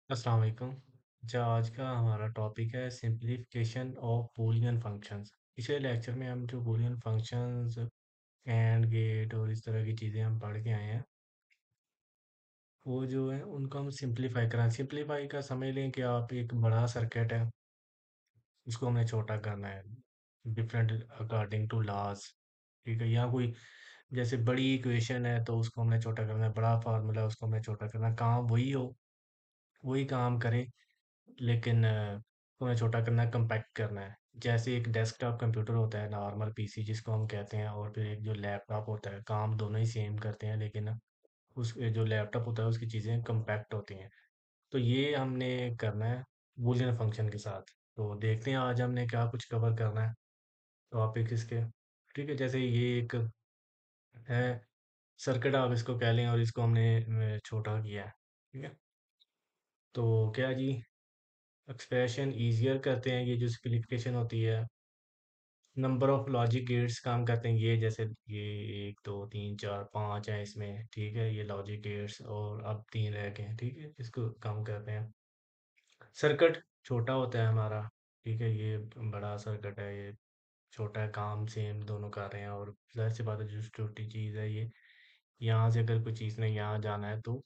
अस्सलाम वालेकुम। अच्छा, आज का हमारा टॉपिक है सिंप्लीफिकेशन ऑफ बूलियन फंक्शंस। पिछले लेक्चर में हम जो बूलियन फंक्शंस, एंड गेट और इस तरह की चीज़ें हम पढ़ के आए हैं, वो जो है उनको हम सिंप्लीफाई कराएं। सिंप्लीफाई का समझ लें कि आप एक बड़ा सर्किट है, उसको हमने छोटा करना है डिफरेंट अकॉर्डिंग टू लॉज। ठीक है, या कोई जैसे बड़ी इक्वेशन है तो उसको हमने छोटा करना है, बड़ा फार्मूला है उसको हमने छोटा करना है। काम वही हो, वही काम करे, लेकिन उन्हें छोटा करना है, कम्पैक्ट करना है। जैसे एक डेस्कटॉप कंप्यूटर होता है, नॉर्मल पीसी जिसको हम कहते हैं, और फिर एक जो लैपटॉप होता है, काम दोनों ही सेम करते हैं, लेकिन उस जो लैपटॉप होता है उसकी चीज़ें कम्पैक्ट होती हैं। तो ये हमने करना है बूलियन फंक्शन के साथ। तो देखते हैं आज हमने क्या कुछ कवर करना है टॉपिक इसके। ठीक है, जैसे ये एक है सर्किट, आप इसको कह लें, और इसको हमने छोटा किया है। ठीक है, तो क्या जी, एक्सप्रेशन ईजियर करते हैं। ये जो सिंप्लीफिकेशन होती है, नंबर ऑफ लॉजिक गेट्स काम करते हैं। ये जैसे ये एक दो तीन चार पाँच है इसमें, ठीक है, ये लॉजिक गेट्स, और अब तीन रह गए हैं। ठीक है, इसको काम करते हैं। सर्किट छोटा होता है हमारा, ठीक है, ये बड़ा सर्किट है, ये छोटा है, काम सेम दोनों कर रहे हैं। और जाहिर सी बात है, जो छोटी चीज़ है ये, यहाँ से अगर कोई चीज़ ने यहाँ जाना है तो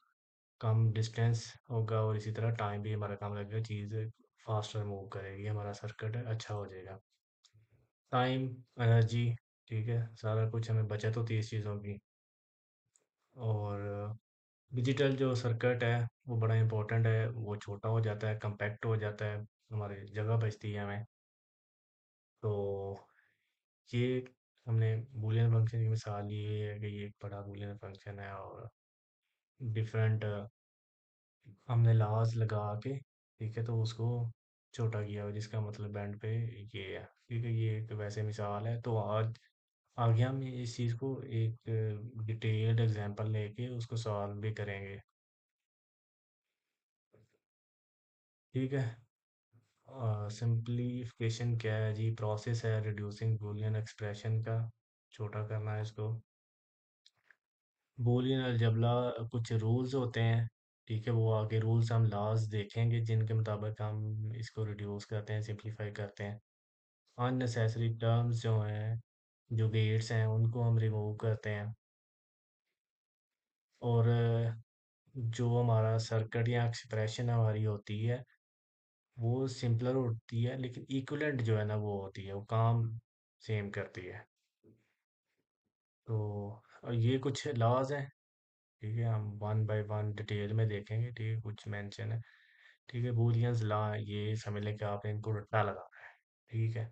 कम डिस्टेंस होगा, और इसी तरह टाइम भी हमारा कम लगेगा, चीज़ फास्टर मूव करेगी, हमारा सर्किट अच्छा हो जाएगा। टाइम, एनर्जी, ठीक है, सारा कुछ हमें बचत होती है इस चीज़ों की। और डिजिटल जो सर्किट है वो बड़ा इम्पोर्टेंट है, वो छोटा हो जाता है, कम्पैक्ट हो जाता है, हमारी जगह बचती है हमें। तो ये हमने बूलियन फंक्शन की मिसाल ये है कि ये एक बड़ा बूलियन फंक्शन है, और डिफरेंट हमने लॉज लगा के, ठीक है, तो उसको छोटा किया, जिसका मतलब एंड पे ये है। ठीक है, ये एक वैसे मिसाल है। तो आज आगे हम इस चीज़ को एक डिटेल्ड एग्जांपल लेके उसको सॉल्व भी करेंगे। ठीक है, सिंप्लीफिकेशन क्या है जी? प्रोसेस है रिड्यूसिंग बूलियन एक्सप्रेशन का, छोटा करना है इसको। बूलियन अलजबला कुछ रूल्स होते हैं, ठीक है, वो आगे रूल्स हम लॉज देखेंगे जिनके मुताबिक हम इसको रिड्यूस करते हैं, सिंप्लीफाई करते हैं। अननेसेसरी टर्म्स जो हैं, जो गेट्स हैं, उनको हम रिमूव करते हैं। और जो हमारा सर्किट या एक्सप्रेशन हमारी होती है वो सिंपलर होती है, लेकिन इक्विवेलेंट जो है ना वो होती है, वो काम सेम करती है। तो ये कुछ लॉज हैं, ठीक है, हम वन बाय वन डिटेल में देखेंगे। ठीक है, कुछ मेंशन है। ठीक है, बूलियंस लॉ, ये समझ लें कि आपने इनको रट्टा लगाना है। ठीक है,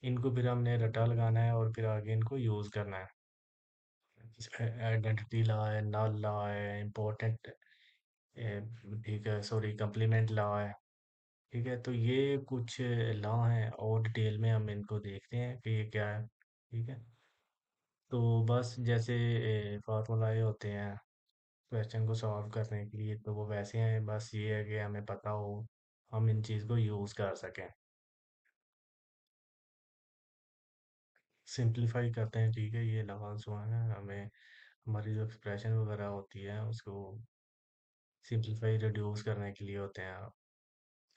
इनको फिर हमने रट्टा लगाना है और फिर आगे इनको यूज़ करना है। इसमें आइडेंटिटी लॉ है, नल लॉ है, इम्पोर्टेंट, ठीक है, सॉरी, कंप्लीमेंट लॉ है। ठीक है, तो ये कुछ लॉ हैं, और डिटेल में हम इनको देखते हैं कि ये क्या है। ठीक है, तो बस जैसे फार्मूलाए होते हैं क्वेश्चन को सॉल्व करने के लिए, तो वो वैसे हैं, बस ये है कि हमें पता हो, हम इन चीज़ को यूज़ कर सकें। सिंप्लीफाई करते हैं, ठीक है, ये लॉज जो है हमें हमारी जो एक्सप्रेशन वगैरह होती है उसको सिंप्लीफाई रिड्यूस करने के लिए होते हैं।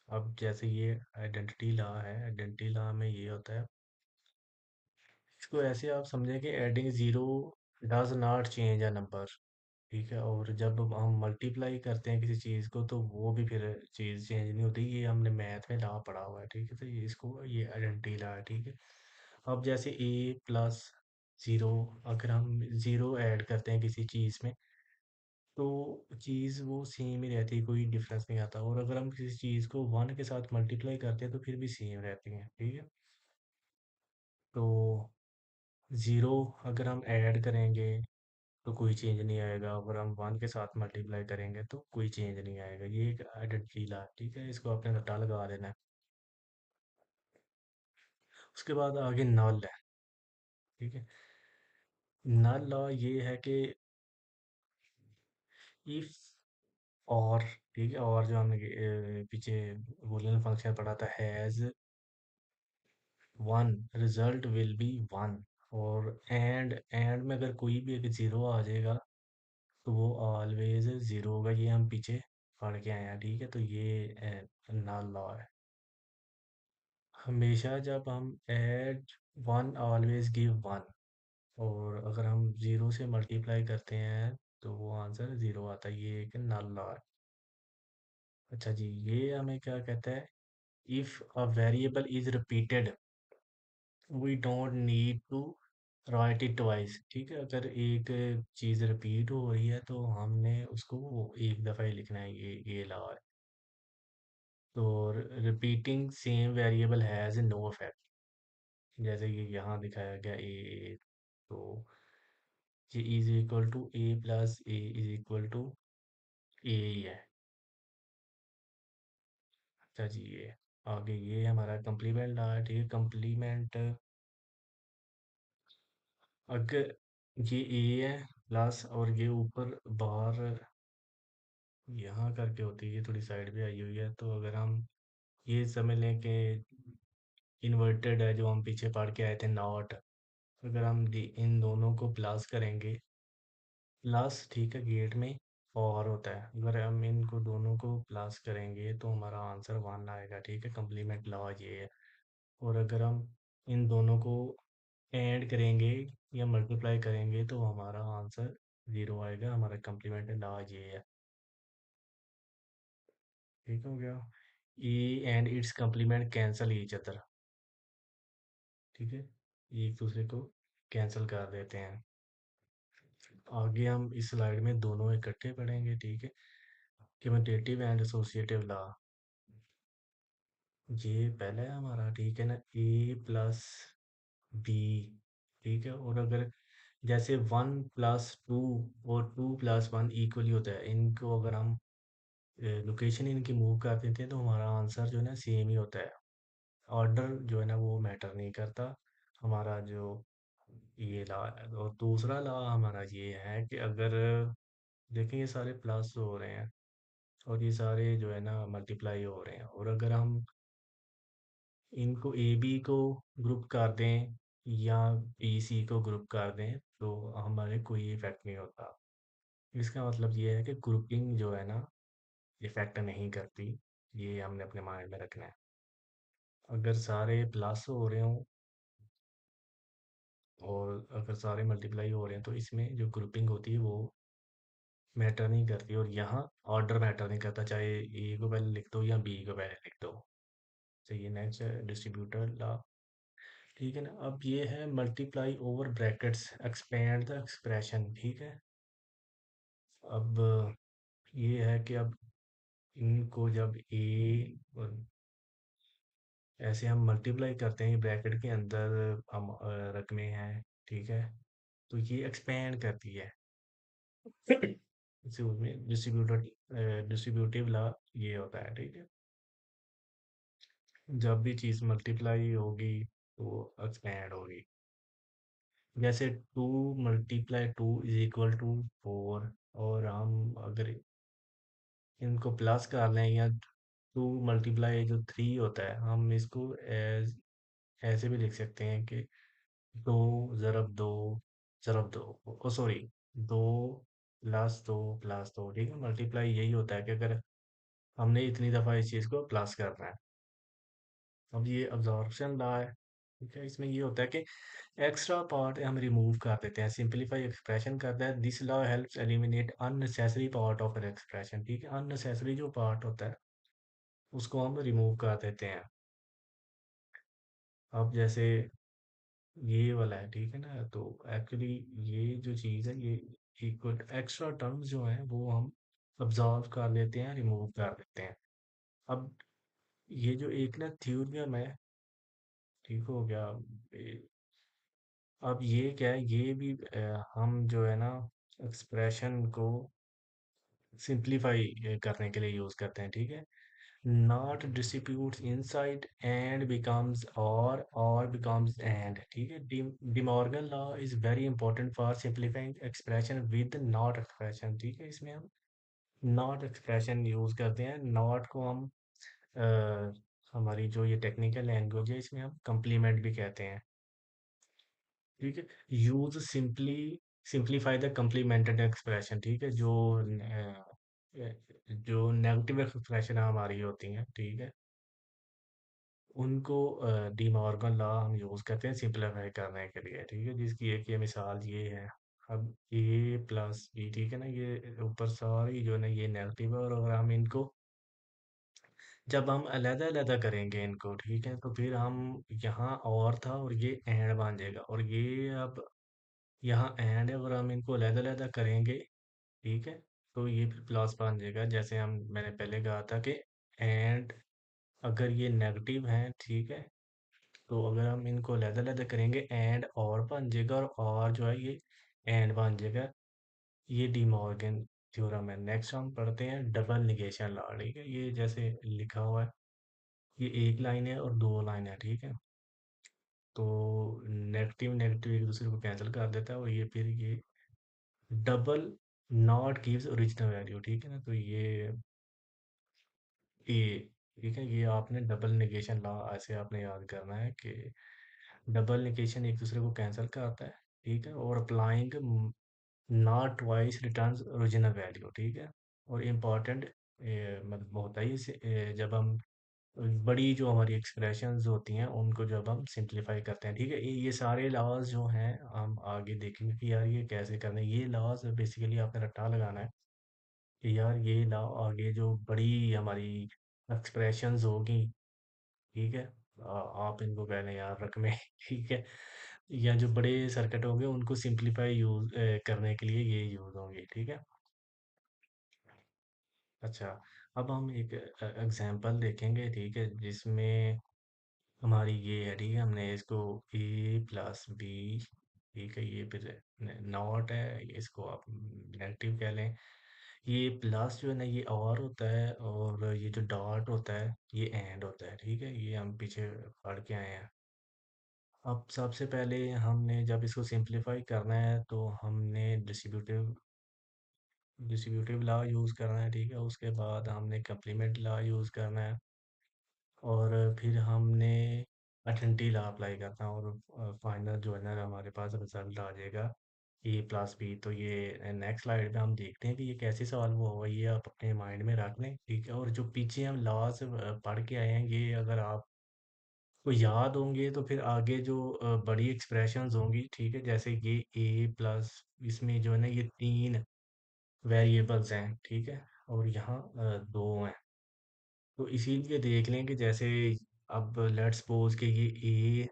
अब जैसे ये आइडेंटिटी लॉ है, आइडेंटिटी लॉ में ये होता है, इसको ऐसे आप समझें कि adding zero does not change a number. ठीक है, और जब हम मल्टीप्लाई करते हैं किसी चीज़ को तो वो भी फिर चीज़ चेंज नहीं होती। ये हमने मैथ में लॉ पढ़ा हुआ है, ठीक है, तो ये इसको ये आइडेंटिटी लॉ है। ठीक है, अब जैसे ए प्लस ज़ीरो, अगर हम ज़ीरो ऐड करते हैं किसी चीज़ में तो चीज़ वो सेम ही रहती है, कोई डिफरेंस नहीं आता। और अगर हम किसी चीज़ को वन के साथ मल्टीप्लाई करते हैं तो फिर भी सेम रहती है। ठीक है, तो ज़ीरो अगर हम ऐड करेंगे तो कोई चेंज नहीं आएगा, अगर हम वन के साथ मल्टीप्लाई करेंगे तो कोई चेंज नहीं आएगा। ये एक आइडेंटिटी लॉ है, ठीक है, इसको आपने रट्टा लगा देना है। उसके बाद आगे नल है। ठीक है, नल लॉ ये है कि इफ, और, ठीक है, और जो हमने पीछे बूलियन फंक्शन पढ़ा था, has one, result will be one. और एंड में अगर कोई भी एक ज़ीरो आ जाएगा तो वो ऑलवेज ज़ीरो होगा, ये हम पीछे पढ़ के आए हैं, ठीक है। तो ये नल लॉ है। हमेशा जब हम add one always give one, और अगर हम ज़ीरो से मल्टीप्लाई करते हैं तो वो आंसर ज़ीरो आता है। ये एक नल लॉ है। अच्छा जी, ये हमें क्या कहता है? If a variable is repeated we don't need to write it twice, ठीक है। अगर एक चीज़ रिपीट हो रही है तो हमने उसको एक दफ़ा ही लिखना है, ये लॉ है। तो repeating same variable has no effect, जैसे कि यहाँ दिखाया गया ए, तो ये is equal to A plus A is equal to A ही है। अच्छा जी, ये आगे ये हमारा कंप्लीमेंट लॉ है, ठीक है। कंप्लीमेंट, अगर ये ए है प्लस और ये ऊपर बार यहाँ करके होती है, ये थोड़ी साइड पे आई हुई है, तो अगर हम ये समझ लें कि इन्वर्टेड है जो हम पीछे पढ़ के आए थे नॉट, अगर हम इन दोनों को प्लस करेंगे, प्लस ठीक है गेट में और होता है, अगर हम इनको दोनों को प्लस करेंगे तो हमारा आंसर वन आएगा, ठीक है। कंप्लीमेंट लॉ ये है। और अगर हम इन दोनों को ऐड करेंगे या मल्टीप्लाई करेंगे तो हमारा आंसर ज़ीरो आएगा। हमारा कंप्लीमेंट लॉ ये है। ठीक हो गया। A and it's complement cancel each other, ठीक है, एक दूसरे को कैंसिल कर देते हैं। आगे हम इस स्लाइड में दोनों इकट्ठे पढ़ेंगे, ठीक है। कम्यूटेटिव एंड एसोसिएटिव लॉ, ये पहला है हमारा, ठीक है ना। ए प्लस बी, ठीक है। और अगर जैसे वन प्लस टू और टू प्लस वन इक्वली होता है, इनको अगर हम लोकेशन इनकी मूव कर देते हैं तो हमारा आंसर जो है ना सेम ही होता है। ऑर्डर जो है ना वो मैटर नहीं करता। हमारा जो ये लॉ है, और दूसरा लॉ हमारा ये है कि अगर देखें ये सारे प्लस हो रहे हैं और ये सारे जो है ना मल्टीप्लाई हो रहे हैं, और अगर हम इनको ए बी को ग्रुप कर दें या बी सी को ग्रुप कर दें तो हमारे कोई इफेक्ट नहीं होता। इसका मतलब ये है कि ग्रुपिंग जो है ना इफेक्ट नहीं करती। ये हमने अपने माइंड में रखना है। अगर सारे प्लस हो रहे हों और अगर सारे मल्टीप्लाई हो रहे हैं तो इसमें जो ग्रुपिंग होती है वो मैटर नहीं करती, और यहाँ ऑर्डर मैटर नहीं करता, चाहे ए को पहले लिख दो या बी को पहले लिख दो। चाहिए नेक्स्ट डिस्ट्रीब्यूटर लॉ, ठीक है ना। अब ये है multiply over brackets expand the expression, ठीक है। अब ये है कि अब इनको जब ए ऐसे हम मल्टीप्लाई करते हैं ब्रैकेट के अंदर हम रकमें हैं, ठीक है, तो ये एक्सपेंड करती है। इसे उसमें डिस्ट्रीब्यूटिव लॉ ये होता है, ठीक है। जब भी चीज़ मल्टीप्लाई होगी तो एक्सपेंड होगी। जैसे two multiply two is equal to four, और हम अगर इनको प्लस कर लें या टू मल्टीप्लाई जो थ्री होता है हम इसको एज ऐसे भी लिख सकते हैं कि दो ज़रब दो, ओ सॉरी, दो प्लस दो, ठीक है। मल्टीप्लाई यही होता है कि अगर हमने इतनी दफ़ा इस चीज़ को प्लस करना है। अब ये अब्जॉर्प्शन लॉ है, ठीक है। इसमें ये होता है कि एक्स्ट्रा पार्ट हम रिमूव कर देते हैं, सिंपलीफाई एक्सप्रेशन करता है। This law helps eliminate unnecessary part of an expression, ठीक है। अननेसेसरी जो पार्ट होता है उसको हम रिमूव कर देते हैं। अब जैसे ये वाला है, ठीक है ना, तो एक्चुअली ये जो चीज़ है ये इक्वल एक्स्ट्रा टर्म्स जो हैं वो हम अब्जॉर्व कर लेते हैं, रिमूव कर देते हैं। अब ये जो एक ना थ्योरम है, ठीक हो गया। अब ये क्या है, ये भी हम जो है ना एक्सप्रेशन को सिंप्लीफाई करने के लिए यूज़ करते हैं, ठीक है। Not distributes inside and becomes और बिकम्स एंड, ठीक है। De Morgan law is very important for simplifying expression with not expression, ठीक है। इसमें हम नॉट एक्सप्रेशन यूज़ करते हैं। नॉट को हम अ, हमारी जो ये टेक्निकल लैंग्वेज है इसमें हम कंप्लीमेंट भी कहते हैं, ठीक है। Use simplify the complemented expression, ठीक है। जो जो नेगेटिव एक्सप्रेशन हमारी होती हैं, ठीक है, उनको डी मॉर्गन लॉ हम यूज़ करते हैं सिंप्लीफाई करने के लिए, ठीक है, जिसकी एक ये मिसाल ये है। अब ए प्लस बी, ठीक है ना, ये ऊपर सारी जो है ना ये नेगेटिव है, और अगर हम इनको जब हम अलग-अलग करेंगे इनको, ठीक है, तो फिर हम यहाँ और था और ये एंड बन जाएगा, और ये अब यहाँ एंड है और हम इनको अलग-अलग करेंगे, ठीक है, तो ये फिर प्लस बन जाएगा। जैसे हम मैंने पहले कहा था कि एंड अगर ये नेगेटिव है, ठीक है, तो अगर हम इनको अलग-अलग करेंगे एंड और बन जाएगा, और जो है ये एंड बन जाएगा। ये डी मॉर्गन थ्योरम है। नेक्स्ट हम पढ़ते हैं डबल निगेशन लॉ, ठीक है, ये जैसे लिखा हुआ है, ये एक लाइन है और दो लाइन है, ठीक है, तो नेगेटिव नेगेटिव एक दूसरे को कैंसिल कर देता है, और ये फिर ये double not gives original value, ठीक है ना, तो ये ठीक है, ये आपने डबल नेगेशन लॉ ऐसे आपने याद करना है कि डबल नेगेशन एक दूसरे को कैंसिल करता है, ठीक है, और applying not twice returns original value, ठीक है, और इम्पॉर्टेंट मतलब होता है इसे जब हम बड़ी जो हमारी एक्सप्रेशंस होती हैं उनको जब हम सिंप्लीफाई करते हैं, ठीक है, ये सारे लॉज जो हैं हम आगे देखेंगे कि यार ये कैसे करना है। ये लॉज बेसिकली आपने रट्टा लगाना है कि यार ये लॉ आगे जो बड़ी हमारी एक्सप्रेशंस होगी, ठीक है, आप इनको कह लें यार रकमें ठीक है, या जो बड़े सर्किट होंगे उनको सिंप्लीफाई यूज करने के लिए ये यूज होंगे, ठीक है। अच्छा, अब हम एक एग्जांपल देखेंगे, ठीक है, जिसमें हमारी ये है, ठीक है, हमने इसको ए प्लस बी, ठीक है, ये फिर नॉट है, इसको आप नेगेटिव कह लें। ये प्लस जो है ना ये और होता है, और ये जो डॉट होता है ये एंड होता है, ठीक है, ये हम पीछे पढ़ के आए हैं। अब सबसे पहले हमने जब इसको सिंप्लीफाई करना है तो हमने डिस्ट्रीब्यूटिव लॉ यूज़ करना है, ठीक है, उसके बाद हमने कंप्लीमेंट लॉ यूज़ करना है, और फिर हमने अटेंटी लॉ अप्लाई करना है, और फाइनल जो है ना हमारे पास रिजल्ट आ जाएगा ए प्लस बी। तो ये नेक्स्ट स्लाइड में हम देखते हैं कि ये कैसे सॉल्व हुआ, ये आप अपने माइंड में रख लें, ठीक है, और जो पीछे हम लॉज पढ़ के आए हैं ये अगर आप को याद होंगे तो फिर आगे जो बड़ी एक्सप्रेशंस होंगी, ठीक है, जैसे ये ए प्लस, इसमें जो है ना ये तीन वेरिएबल्स हैं, ठीक है, और यहाँ दो हैं, तो इसीलिए देख लें कि जैसे अब लेट्स सपोज कि ये ए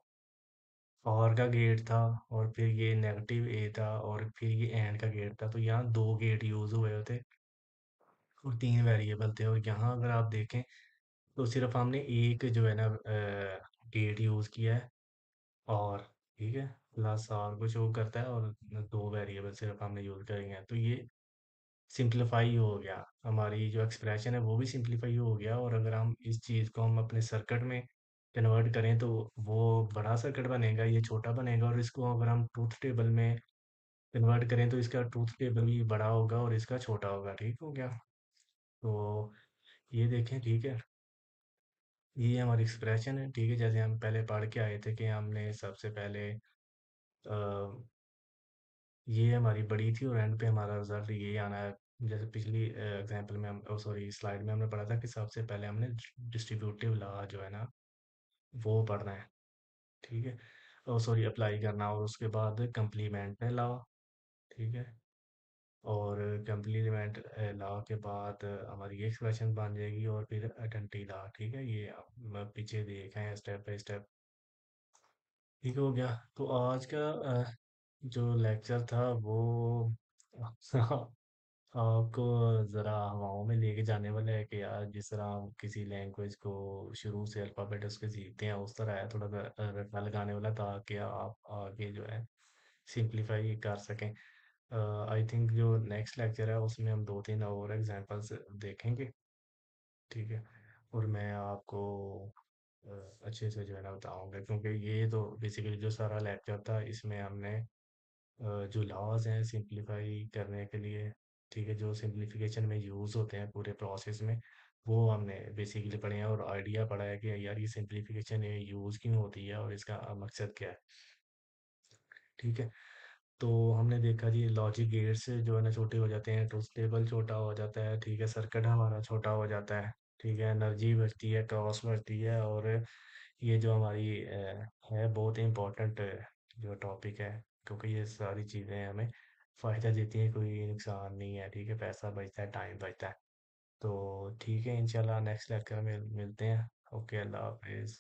और का गेट था, और फिर ये नेगेटिव ए था, और फिर ये एंड का गेट था, तो यहाँ दो गेट यूज हुए होते और तीन वेरिएबल थे, और यहाँ अगर आप देखें तो सिर्फ हमने एक जो है ना गेट यूज किया है, और ठीक है, प्लस और कुछ वो करता है, और दो वेरिएबल सिर्फ हमने यूज करेंगे, तो ये सिंप्लीफाई हो गया, हमारी जो एक्सप्रेशन है वो भी सिंप्लीफाई हो गया। और अगर हम इस चीज़ को हम अपने सर्किट में कन्वर्ट करें तो वो बड़ा सर्किट बनेगा, ये छोटा बनेगा, और इसको अगर हम ट्रूथ टेबल में कन्वर्ट करें तो इसका ट्रूथ टेबल भी बड़ा होगा और इसका छोटा होगा, ठीक हो गया। तो ये देखें, ठीक है, ये हमारी एक्सप्रेशन है, ठीक है, जैसे हम पहले पढ़ के आए थे कि हमने सबसे पहले ये हमारी बड़ी थी और एंड पे हमारा रिजल्ट ये आना है। जैसे पिछली एग्जांपल में हम सॉरी स्लाइड में हमने पढ़ा था कि सबसे पहले हमने डिस्ट्रीब्यूटिव लॉ जो है ना वो पढ़ना है, ठीक है, और सॉरी अप्लाई करना, और उसके बाद कंप्लीमेंट लॉ, ठीक है, और कंप्लीमेंट लॉ के बाद हमारी ये एक्सप्रेशन बन जाएगी, और फिर आइडेंटिटी लॉ, ठीक है, ये आप पीछे देखें स्टेप बाय स्टेप, ठीक हो गया। तो आज का जो लेक्चर था वो आपको ज़रा हवाओं में लेके जाने वाला है कि यार जिस तरह हम किसी लैंग्वेज को शुरू से अल्फ़ाबेट उसके सीखते हैं उस तरह है, थोड़ा सा रट्टा लगाने वाला, ताकि आप आगे जो है सिंप्लीफाई कर सकें। आई थिंक जो नेक्स्ट लेक्चर है उसमें हम दो तीन और एग्जांपल्स देखेंगे, ठीक है, और मैं आपको अ, अच्छे से जो है ना बताऊंगा, क्योंकि ये तो बेसिकली जो सारा लेक्चर था इसमें हमने जो लॉज हैं सिंप्लीफाई करने के लिए, ठीक है, जो सिंप्लीफिकेशन में यूज़ होते हैं पूरे प्रोसेस में, वो हमने बेसिकली पढ़े हैं, और आइडिया पढ़ा है कि यार ये सिंप्लीफिकेशन यूज़ क्यों होती है और इसका मकसद क्या है, ठीक है। तो हमने देखा जी लॉजिक गेट्स जो है ना छोटे हो जाते हैं, ट्रुथ टेबल छोटा हो जाता है, ठीक है, सर्किट हमारा छोटा हो जाता है, ठीक है, एनर्जी बढ़ती है, क्रॉस बढ़ती है, और ये जो हमारी है बहुत इंपॉर्टेंट जो टॉपिक है, क्योंकि ये सारी चीज़ें हमें फ़ायदा देती हैं, कोई नुकसान नहीं है, ठीक है, पैसा बचता है, टाइम बचता है। तो ठीक है, इंशाल्लाह नेक्स्ट लेक्चर में मिलते हैं। ओके, अल्लाह हाफिज़।